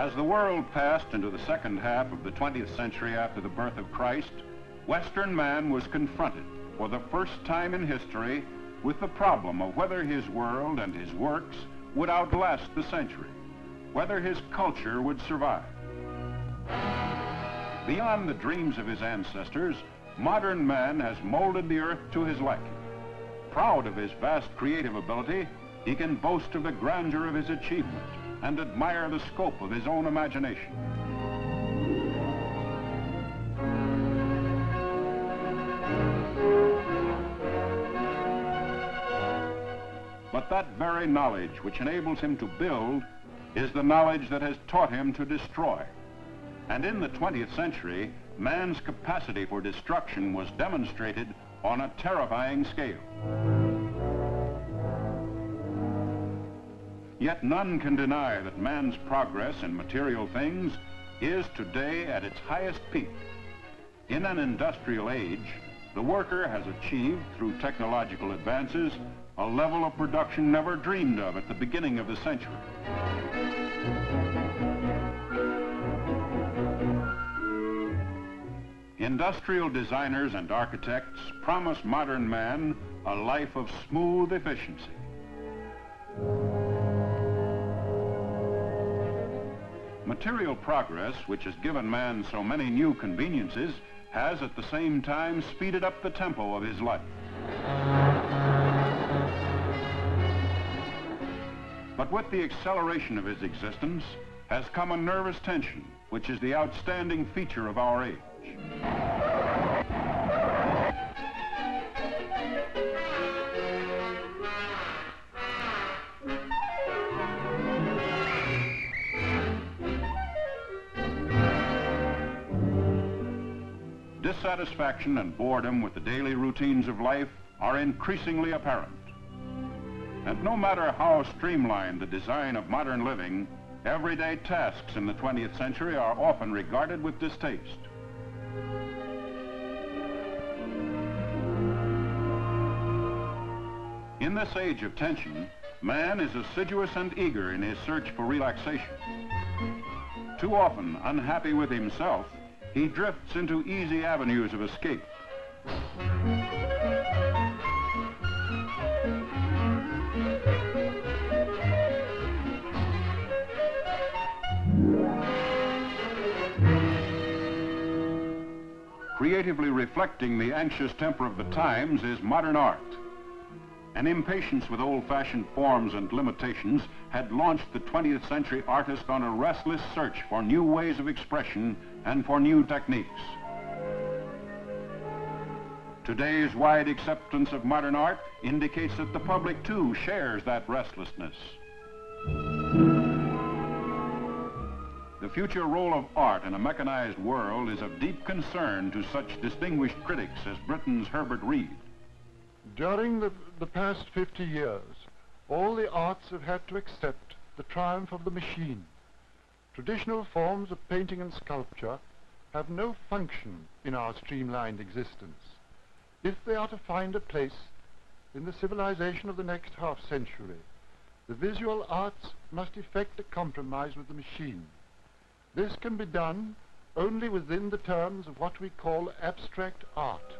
As the world passed into the second half of the 20th century after the birth of Christ, Western man was confronted for the first time in history with the problem of whether his world and his works would outlast the century, whether his culture would survive. Beyond the dreams of his ancestors, modern man has molded the earth to his liking. Proud of his vast creative ability, he can boast of the grandeur of his achievement and admire the scope of his own imagination. But that very knowledge which enables him to build is the knowledge that has taught him to destroy. And in the 20th century, man's capacity for destruction was demonstrated on a terrifying scale. Yet none can deny that man's progress in material things is today at its highest peak. In an industrial age, the worker has achieved, through technological advances, a level of production never dreamed of at the beginning of the century. Industrial designers and architects promise modern man a life of smooth efficiency. Material progress, which has given man so many new conveniences, has at the same time speeded up the tempo of his life. But with the acceleration of his existence has come a nervous tension, which is the outstanding feature of our age. Dissatisfaction and boredom with the daily routines of life are increasingly apparent. And no matter how streamlined the design of modern living, everyday tasks in the 20th century are often regarded with distaste. In this age of tension, man is assiduous and eager in his search for relaxation. Too often, unhappy with himself, he drifts into easy avenues of escape. Creatively reflecting the anxious temper of the times is modern art. An impatience with old-fashioned forms and limitations had launched the 20th century artist on a restless search for new ways of expression and for new techniques. Today's wide acceptance of modern art indicates that the public too shares that restlessness. The future role of art in a mechanized world is of deep concern to such distinguished critics as Britain's Herbert Reed. During the past 50 years, all the arts have had to accept the triumph of the machine. Traditional forms of painting and sculpture have no function in our streamlined existence. If they are to find a place in the civilization of the next half-century, the visual arts must effect a compromise with the machine. This can be done only within the terms of what we call abstract art.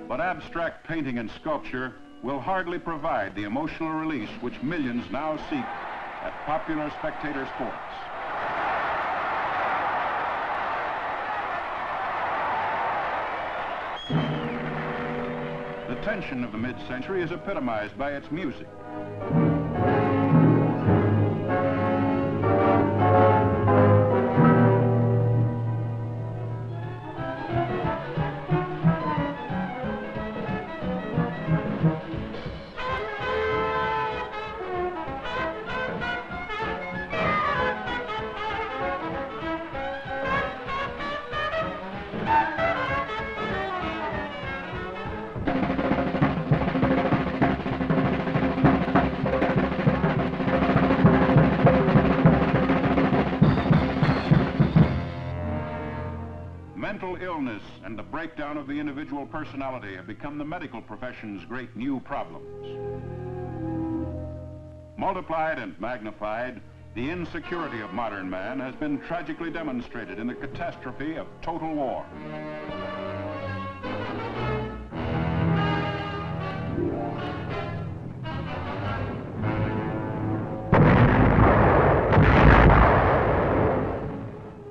But abstract painting and sculpture will hardly provide the emotional release which millions now seek at popular spectator sports. The tension of the mid-century is epitomized by its music. Mental illness and the breakdown of the individual personality have become the medical profession's great new problems. Multiplied and magnified, the insecurity of modern man has been tragically demonstrated in the catastrophe of total war.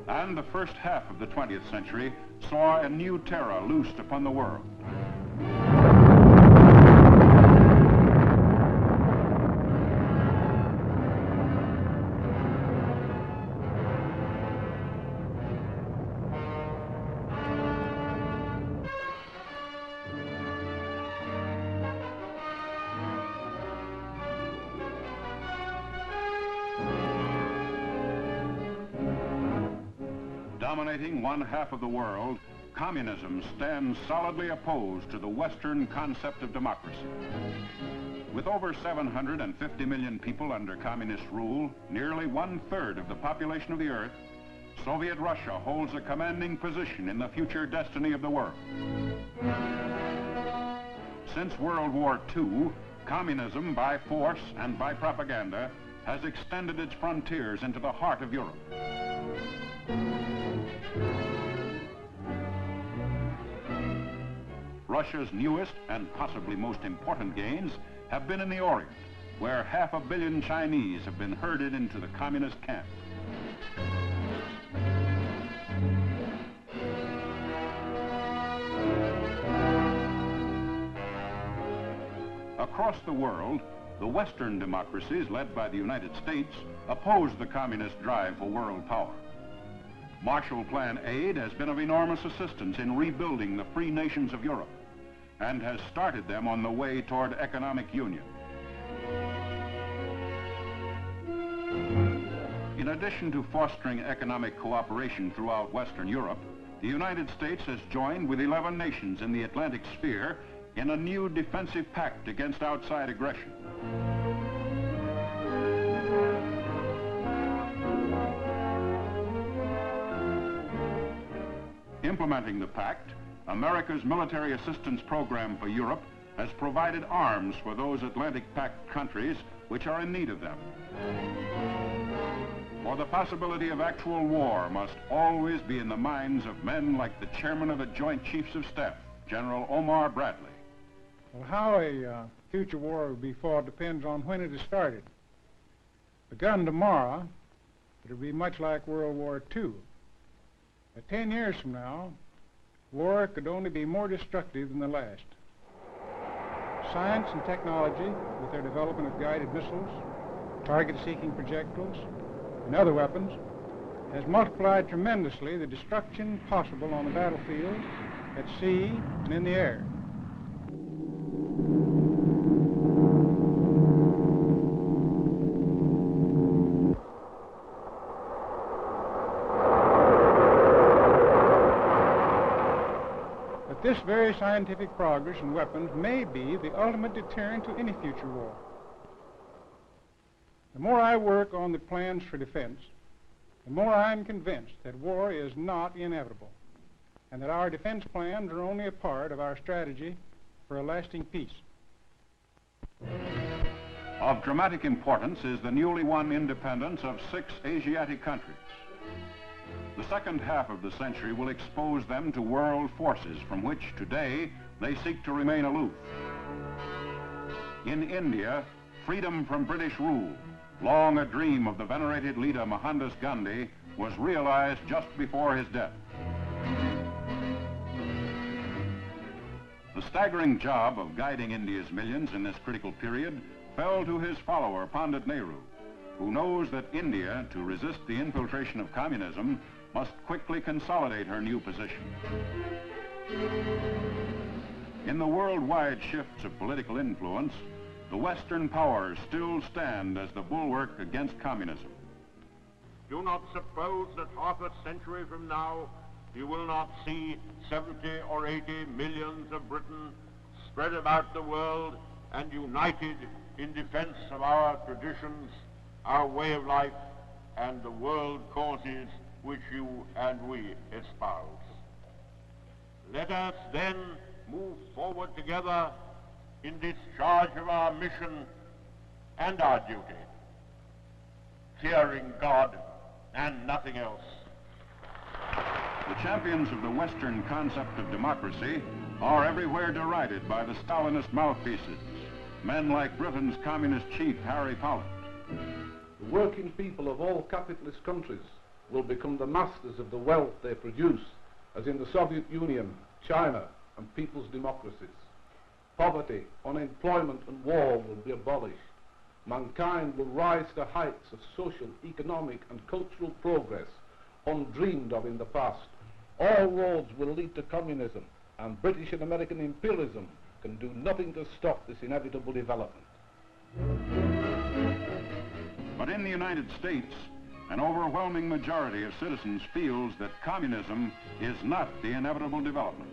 And the first half of the 20th century saw a new terror loosed upon the world. Dominating one half of the world, communism stands solidly opposed to the Western concept of democracy. With over 750 million people under communist rule, nearly 1/3 of the population of the Earth, Soviet Russia holds a commanding position in the future destiny of the world. Since World War II, communism by force and by propaganda has extended its frontiers into the heart of Europe. Russia's newest and possibly most important gains have been in the Orient, where 500 million Chinese have been herded into the communist camp. Across the world, the Western democracies, led by the United States, oppose the communist drive for world power. Marshall Plan aid has been of enormous assistance in rebuilding the free nations of Europe and has started them on the way toward economic union. In addition to fostering economic cooperation throughout Western Europe, the United States has joined with 11 nations in the Atlantic sphere in a new defensive pact against outside aggression. Implementing the pact, America's military assistance program for Europe has provided arms for those Atlantic Pact countries which are in need of them. For the possibility of actual war must always be in the minds of men like the chairman of the Joint Chiefs of Staff, General Omar Bradley. Well, how a future war will be fought depends on when it is started. Begun tomorrow, it'll be much like World War II. 10 years from now, war could only be more destructive than the last. Science and technology, with their development of guided missiles, target-seeking projectiles, and other weapons, has multiplied tremendously the destruction possible on the battlefield, at sea, and in the air. This very scientific progress in weapons may be the ultimate deterrent to any future war. The more I work on the plans for defense, the more I'm convinced that war is not inevitable, and that our defense plans are only a part of our strategy for a lasting peace. Of dramatic importance is the newly won independence of 6 Asiatic countries. The second half of the century will expose them to world forces from which today they seek to remain aloof. In India, freedom from British rule, long a dream of the venerated leader Mohandas Gandhi, was realized just before his death. The staggering job of guiding India's millions in this critical period fell to his follower, Pandit Nehru, who knows that India, to resist the infiltration of communism, must quickly consolidate her new position. In the worldwide shifts of political influence, the Western powers still stand as the bulwark against communism. Do not suppose that half a century from now you will not see 70 or 80 millions of Britain spread about the world and united in defense of our traditions, our way of life, and the world causes which you and we espouse. Let us then move forward together in discharge of our mission and our duty, fearing God and nothing else. The champions of the Western concept of democracy are everywhere derided by the Stalinist mouthpieces, men like Britain's communist chief, Harry Pollitt. The working people of all capitalist countries will become the masters of the wealth they produce, as in the Soviet Union, China, and people's democracies. Poverty, unemployment, and war will be abolished. Mankind will rise to heights of social, economic, and cultural progress undreamed of in the past. All roads will lead to communism, and British and American imperialism can do nothing to stop this inevitable development. But in the United States, an overwhelming majority of citizens feels that communism is not the inevitable development.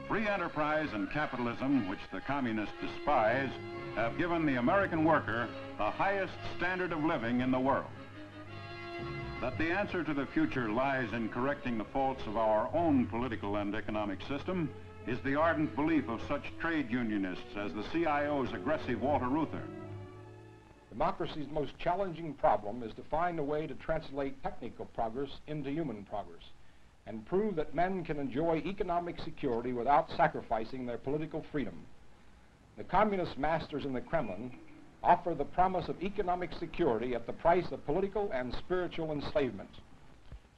Free enterprise and capitalism, which the communists despise, have given the American worker the highest standard of living in the world. That the answer to the future lies in correcting the faults of our own political and economic system is the ardent belief of such trade unionists as the CIO's aggressive Walter Reuther. Democracy's most challenging problem is to find a way to translate technical progress into human progress and prove that men can enjoy economic security without sacrificing their political freedom. The communist masters in the Kremlin offer the promise of economic security at the price of political and spiritual enslavement.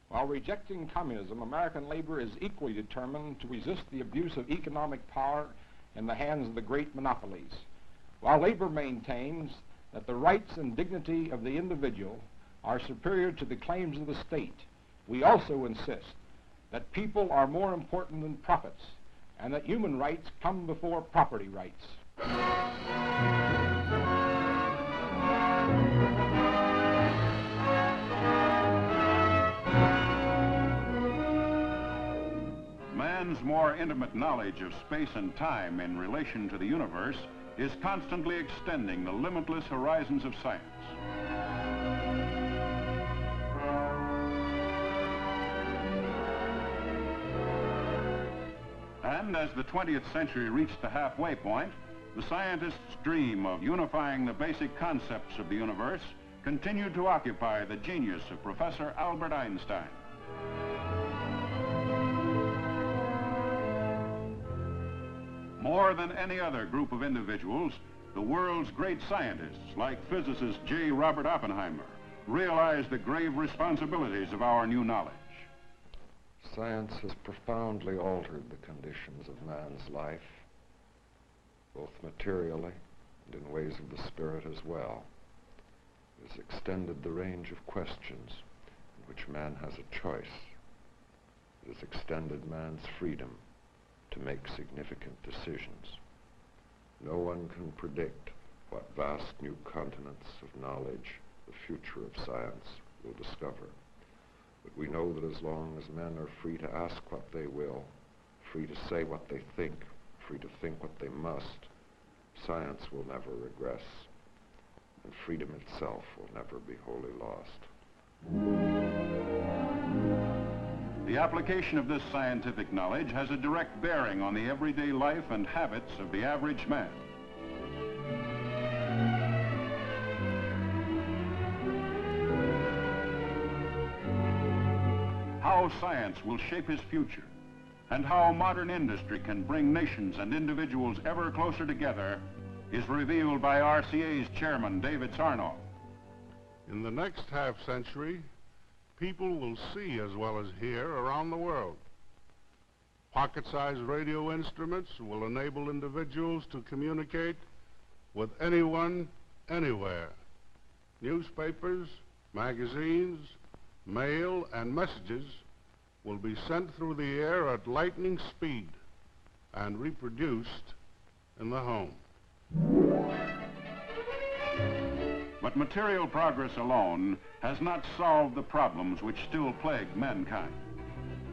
While rejecting communism, American labor is equally determined to resist the abuse of economic power in the hands of the great monopolies. While labor maintains that the rights and dignity of the individual are superior to the claims of the state, we also insist that people are more important than profits and that human rights come before property rights. Man's more intimate knowledge of space and time in relation to the universe is constantly extending the limitless horizons of science. And as the 20th century reached the halfway point, the scientists' dream of unifying the basic concepts of the universe continued to occupy the genius of Professor Albert Einstein. More than any other group of individuals, the world's great scientists, like physicist J. Robert Oppenheimer, realize the grave responsibilities of our new knowledge. Science has profoundly altered the conditions of man's life, both materially and in ways of the spirit as well. It has extended the range of questions in which man has a choice. It has extended man's freedom to make significant decisions. No one can predict what vast new continents of knowledge the future of science will discover. But we know that as long as men are free to ask what they will, free to say what they think, free to think what they must, science will never regress, and freedom itself will never be wholly lost. The application of this scientific knowledge has a direct bearing on the everyday life and habits of the average man. How science will shape his future, and how modern industry can bring nations and individuals ever closer together, is revealed by RCA's chairman, David Sarnoff. In the next half-century, people will see as well as hear around the world. Pocket-sized radio instruments will enable individuals to communicate with anyone, anywhere. Newspapers, magazines, mail, and messages will be sent through the air at lightning speed and reproduced in the home. But material progress alone has not solved the problems which still plague mankind.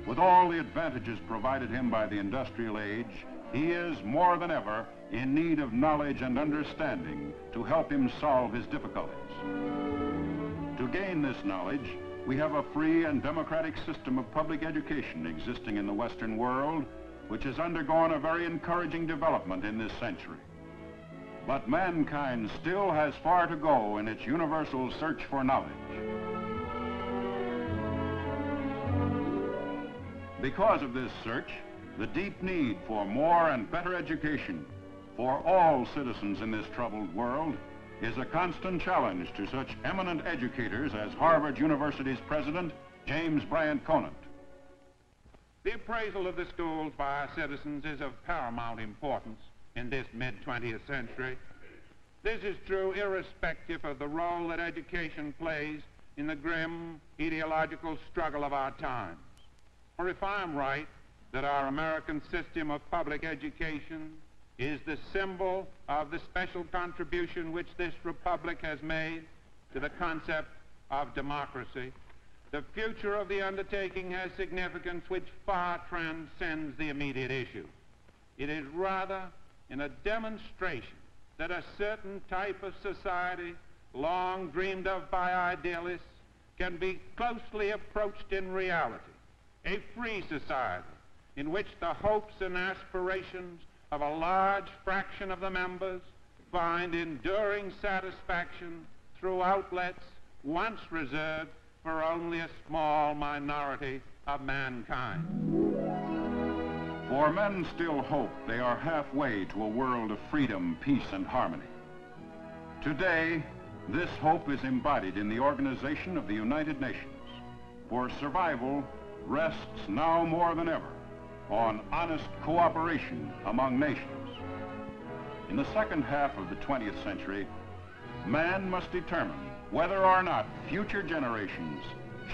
With all the advantages provided him by the industrial age, he is more than ever in need of knowledge and understanding to help him solve his difficulties. To gain this knowledge, we have a free and democratic system of public education existing in the Western world, which has undergone a very encouraging development in this century. but mankind still has far to go in its universal search for knowledge. Because of this search, the deep need for more and better education for all citizens in this troubled world is a constant challenge to such eminent educators as Harvard University's president, James Bryant Conant. The appraisal of the schools by our citizens is of paramount importance in this mid-20th century. This is true irrespective of the role that education plays in the grim ideological struggle of our times. For if I am right that our American system of public education is the symbol of the special contribution which this republic has made to the concept of democracy, the future of the undertaking has significance which far transcends the immediate issue. It is rather in a demonstration that a certain type of society, long dreamed of by idealists, can be closely approached in reality. A free society in which the hopes and aspirations of a large fraction of the members find enduring satisfaction through outlets once reserved for only a small minority of mankind. For men still hope they are halfway to a world of freedom, peace, and harmony. Today, this hope is embodied in the organization of the United Nations, for survival rests now more than ever on honest cooperation among nations. In the second half of the 20th century, man must determine whether or not future generations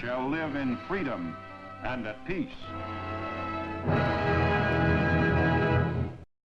shall live in freedom and at peace.